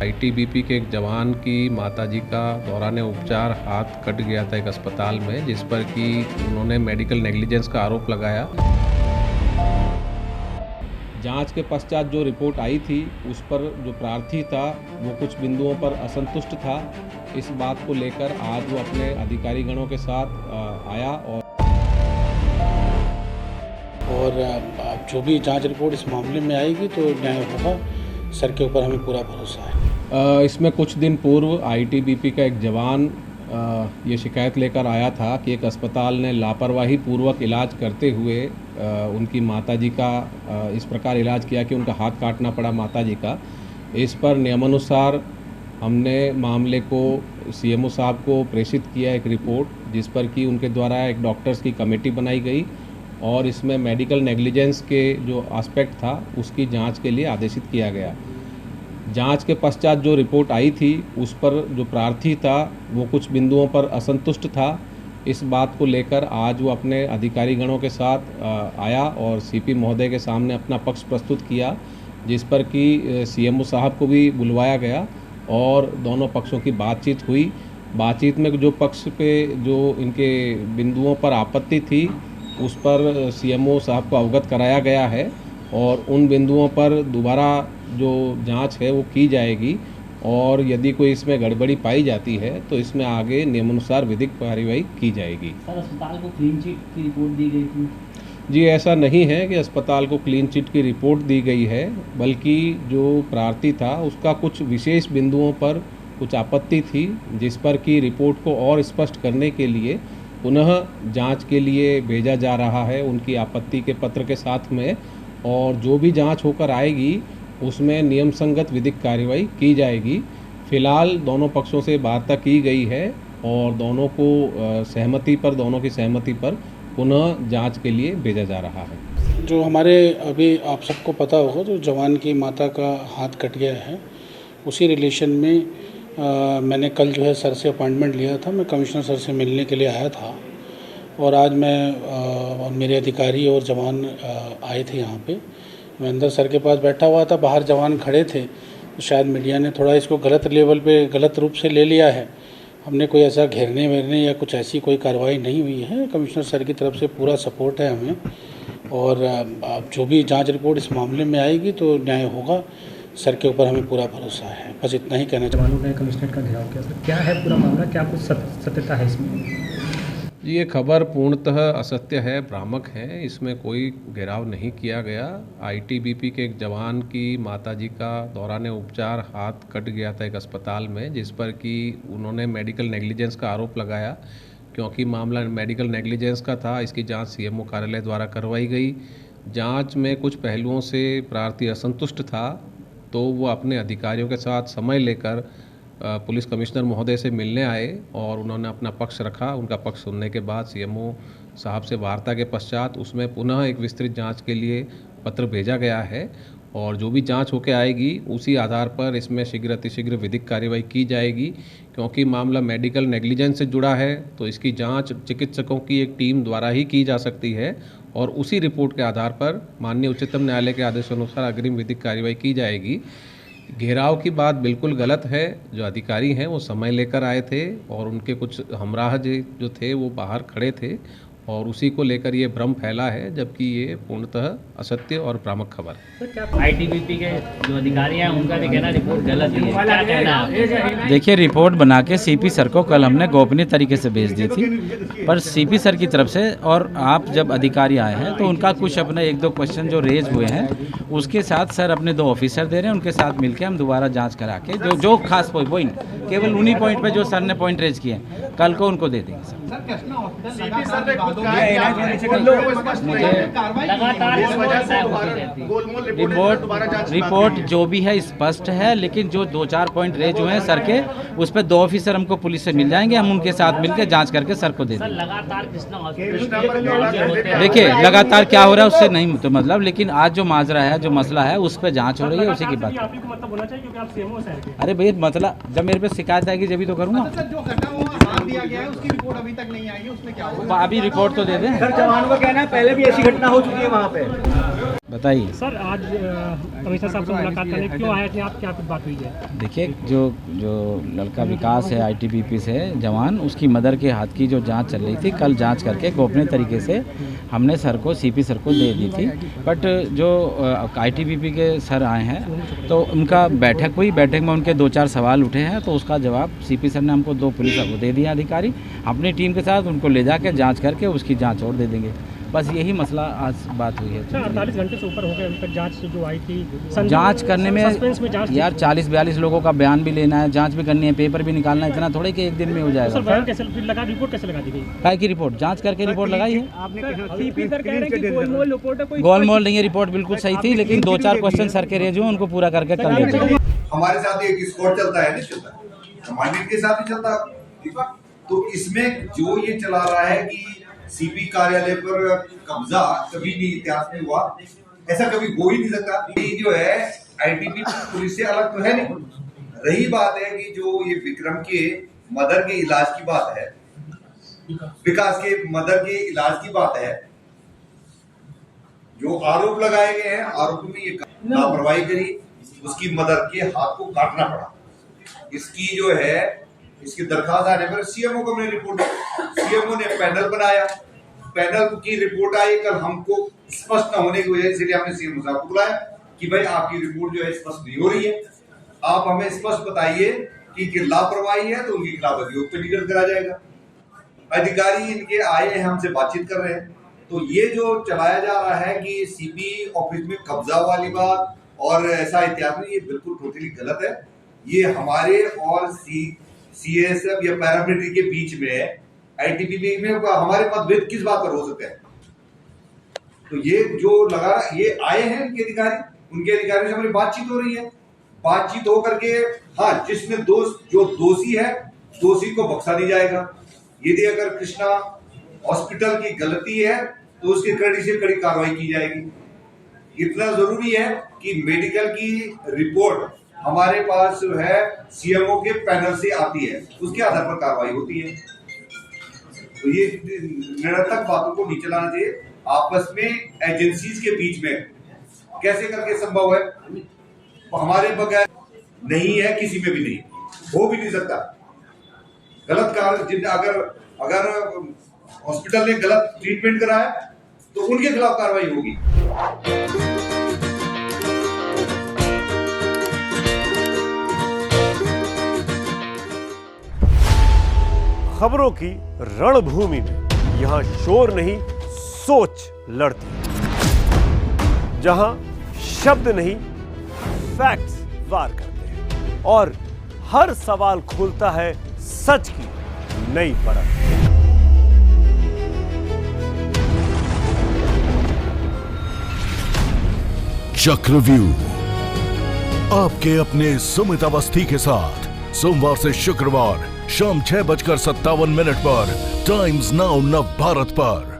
ITBP के एक जवान की माताजी का दौरान उपचार हाथ कट गया था एक अस्पताल में, जिस पर कि उन्होंने मेडिकल नेग्लिजेंस का आरोप लगाया। जांच के पश्चात जो रिपोर्ट आई थी उस पर जो प्रार्थी था वो कुछ बिंदुओं पर असंतुष्ट था। इस बात को लेकर आज वो अपने अधिकारी गणों के साथ आया और जो भी जांच रिपोर्ट इस मामले में आएगी तो न्याय होगा। सर के ऊपर हमें पूरा भरोसा है। इसमें कुछ दिन पूर्व आईटीबीपी का एक जवान ये शिकायत लेकर आया था कि एक अस्पताल ने लापरवाही पूर्वक इलाज करते हुए उनकी माताजी का इस प्रकार इलाज किया कि उनका हाथ काटना पड़ा माताजी का। इस पर नियमानुसार हमने मामले को सीएमओ साहब को प्रेषित किया एक रिपोर्ट, जिस पर कि उनके द्वारा एक डॉक्टर्स की कमेटी बनाई गई और इसमें मेडिकल नेग्लिजेंस के जो एस्पेक्ट था उसकी जांच के लिए आदेशित किया गया। जांच के पश्चात जो रिपोर्ट आई थी उस पर जो प्रार्थी था वो कुछ बिंदुओं पर असंतुष्ट था। इस बात को लेकर आज वो अपने अधिकारी गणों के साथ आया और सीपी महोदय के सामने अपना पक्ष प्रस्तुत किया, जिस पर कि सीएमओ साहब को भी बुलवाया गया और दोनों पक्षों की बातचीत हुई। बातचीत में जो पक्ष पे जो इनके बिंदुओं पर आपत्ति थी उस पर सीएमओ साहब को अवगत कराया गया है और उन बिंदुओं पर दोबारा जो जांच है वो की जाएगी और यदि कोई इसमें गड़बड़ी पाई जाती है तो इसमें आगे नियमानुसार विधिक कार्रवाई की जाएगी। सर, अस्पताल को क्लीन चिट की रिपोर्ट दी गई थी? जी, ऐसा नहीं है कि अस्पताल को क्लीन चिट की रिपोर्ट दी गई है, बल्कि जो प्रार्थी था उसका कुछ विशेष बिंदुओं पर कुछ आपत्ति थी, जिस पर कि रिपोर्ट को और स्पष्ट करने के लिए पुनः जांच के लिए भेजा जा रहा है उनकी आपत्ति के पत्र के साथ में। और जो भी जांच होकर आएगी उसमें नियम संगत विधिक कार्रवाई की जाएगी। फिलहाल दोनों पक्षों से वार्ता की गई है और दोनों की सहमति पर पुनः जांच के लिए भेजा जा रहा है। जो हमारे अभी आप सबको पता होगा, जो जवान की माता का हाथ कट गया है उसी रिलेशन में मैंने कल जो है सर से अपॉइंटमेंट लिया था। मैं कमिश्नर सर से मिलने के लिए आया था और आज मैं मेरे अधिकारी और जवान आए थे यहाँ पे। मैं अंदर सर के पास बैठा हुआ था, बाहर जवान खड़े थे, तो शायद मीडिया ने थोड़ा इसको गलत लेवल पे गलत रूप से ले लिया है। हमने कोई ऐसा घेरने वेरने या कुछ ऐसी कोई कार्रवाई नहीं हुई है। कमिश्नर सर की तरफ से पूरा सपोर्ट है हमें और जो भी जाँच रिपोर्ट इस मामले में आएगी तो न्याय होगा। सर के ऊपर हमें पूरा भरोसा है। बस इतना ही कहना जवानों ने कमिश्नर का घेराव किया। सर, क्या है पूरा मामला, क्या कुछ सत्यता है इसमें? ये खबर पूर्णतः असत्य है, भ्रामक है। इसमें कोई घेराव नहीं किया गया। आईटीबीपी के एक जवान की माताजी का दौरान उपचार हाथ कट गया था एक अस्पताल में, जिस पर कि उन्होंने मेडिकल नेग्लिजेंस का आरोप लगाया। क्योंकि मामला मेडिकल नेग्लिजेंस का था, इसकी जांच सीएमओ कार्यालय द्वारा करवाई गई। जांच में कुछ पहलुओं से प्रार्थी असंतुष्ट था, तो वो अपने अधिकारियों के साथ समय लेकर पुलिस कमिश्नर महोदय से मिलने आए और उन्होंने अपना पक्ष रखा। उनका पक्ष सुनने के बाद सीएमओ साहब से वार्ता के पश्चात उसमें पुनः एक विस्तृत जांच के लिए पत्र भेजा गया है और जो भी जांच होकर आएगी उसी आधार पर इसमें शीघ्र अतिशीघ्र विधिक कार्रवाई की जाएगी। क्योंकि मामला मेडिकल नेग्लिजेंस से जुड़ा है तो इसकी जांच चिकित्सकों की एक टीम द्वारा ही की जा सकती है और उसी रिपोर्ट के आधार पर माननीय उच्चतम न्यायालय के आदेशानुसार अग्रिम विधिक कार्रवाई की जाएगी। घेराव की बात बिल्कुल गलत है। जो अधिकारी हैं वो समय लेकर आए थे और उनके कुछ हमराह जो थे वो बाहर खड़े थे और उसी को लेकर ये भ्रम फैला है, जबकि ये पूर्णतः असत्य और भ्रामक खबर है। आईटीबीपी के जो अधिकारी हैं उनका भी कहना रिपोर्ट गलत ही है, क्या कहना है? देखिए, रिपोर्ट बना के सीपी सर को कल हमने गोपनीय तरीके से भेज दी थी, पर सीपी सर की तरफ से और आप जब अधिकारी आए हैं तो उनका कुछ अपने 1-2 क्वेश्चन जो रेज हुए हैं उसके साथ सर अपने 2 ऑफिसर दे रहे हैं, उनके साथ मिलकर हम दोबारा जाँच करा के जो खास पॉइंट केवल उन्हीं पॉइंट पर जो सर ने पॉइंट रेज किए हैं कल को उनको दे देंगे। सर, रिपोर्ट जो भी है स्पष्ट है, लेकिन जो 2-4 पॉइंट रेज हुए हैं सर के उस पर 2 ऑफिसर हमको पुलिस से मिल जाएंगे, हम उनके साथ मिलकर जांच करके सर को दे देंगे। देखिए, लगातार क्या हो रहा है उससे नहीं तो मतलब, लेकिन आज जो माजरा है, जो मसला है उस पर जांच हो रही है, उसी की बात। अरे भैया, मतलब जब मेरे पे शिकायत आएगी जब तो करूँगा। दिया गया है उसकी रिपोर्ट अभी तक नहीं आई है, उसमें क्या होगा? अभी रिपोर्ट तो दे दें। सर, जवानों का कहना है पहले भी ऐसी घटना हो चुकी है वहाँ पे। बताइए सर आज कमिश्नर साहब से मुलाकात करने क्यों आए थे आप, क्या कुछ बात हुई है? देखिए, जो लड़का विकास है आईटीबीपी से जवान, उसकी मदर के हाथ की जो जांच चल रही थी, कल जांच करके गोपनीय तरीके से हमने सर को सीपी सर को दे दी थी। बट जो आईटीबीपी के सर आए हैं तो उनका बैठक हुई, बैठक में उनके 2-4 सवाल उठे हैं, तो उसका जवाब सीपी सर ने हमको 2 पुलिस को दे दिया अधिकारी, अपनी टीम के साथ उनको ले जाकर जाँच करके उसकी जाँच और दे देंगे। बस यही मसला आज बात हुई है। 48 घंटे से ऊपर हो गए अभी तक जांच जो आई थी, जांच करने में जांच यार 40-42 लोगों का बयान भी लेना है, जांच भी करनी है, पेपर भी निकालना है, इतना थोड़े कि एक दिन में हो जाएगा। सर बयान कैसे लगा, रिपोर्ट कैसे लगा दी गई? काय की रिपोर्ट? जांच करके रिपोर्ट लगाई है। सीपी सर कह रहे हैं कि गोलमोल रिपोर्ट है, कोई गोलमोल नहीं है, रिपोर्ट बिल्कुल सही थी, लेकिन 2-4 क्वेश्चन सर के रेज हुए, उनको पूरा करके कर देते। हमारे साथ एक स्क्वाड चलता है, नहीं चलता, कमांडेंट के साथ ही चलता है। तो इसमें जो ये चला रहा है कि सीपी कार्यालय पर कब्जा कभी नहीं इतिहास में हुआ, ऐसा कभी हो ही नहीं सकता। ये जो है आईटीबीपी पुलिस से अलग तो है नहीं। रही बात है कि जो ये विक्रम के मदर के इलाज की बात है, विकास के मदर के इलाज की बात है, जो आरोप लगाए गए हैं, आरोप में ये लापरवाही करी, उसकी मदर के हाथ को काटना पड़ा। इसकी जो है इसकी दरखास्त आने पर सीएमओ को मैंने रिपोर्ट, सीएमओ ने पैनल बनाया, पैनल की रिपोर्ट आई। कल हमको स्पष्ट न होने की वजह से हमने सीएमओ साहब को बुलाया कि भाई आपकी रिपोर्ट जो है स्पष्ट नहीं हो रही है, आप हमें स्पष्ट बताइए कि लापरवाही है तो उनके खिलाफ अभियोग पंजीकृत करा जाएगा। अधिकारी इनके आए हैं, हमसे बातचीत कर रहे हैं। तो ये जो चलाया जा रहा है कि सीपी ऑफिस में कब्जा वाली बात और ऐसा इतिहास में, ये बिल्कुल टोटली गलत है। ये हमारे और सीएसएफ या पैरामिलिट्री के बीच में है। आईटीबीपी में हमारे मतभेद किस बात पर हो सकते हैं? तो ये जो लगा, ये आए हैं इनके अधिकारी, उनके अधिकारियों से हमारी बातचीत हो रही है। बातचीत हो करके हाँ, जिसमें जो दोषी है, दोषी को बख्शा नहीं जाएगा। यदि अगर कृष्णा हॉस्पिटल की गलती है तो उसकी कड़ी से कड़ी कार्रवाई की जाएगी। इतना जरूरी है कि मेडिकल की रिपोर्ट हमारे पास जो है सीएमओ के पैनल से आती है, उसके आधार पर कार्रवाई होती है। तो ये निरर्थक बातों को नहीं चलाना चाहिए। आपस में एजेंसीज के बीच में कैसे करके संभव है? हमारे बगैर नहीं है, किसी में भी नहीं, हो भी नहीं सकता। गलत कार्य, अगर हॉस्पिटल ने गलत ट्रीटमेंट कराया तो उनके खिलाफ कार्रवाई होगी। खबरों की रणभूमि में यहां शोर नहीं, सोच लड़ती है। जहां शब्द नहीं, फैक्ट्स वार करते हैं और हर सवाल खोलता है सच की नई परत। चक्रव्यूह आपके अपने सुमित अवस्थी के साथ सोमवार से शुक्रवार शाम 6:57 पर टाइम्स नाउ नव भारत पर।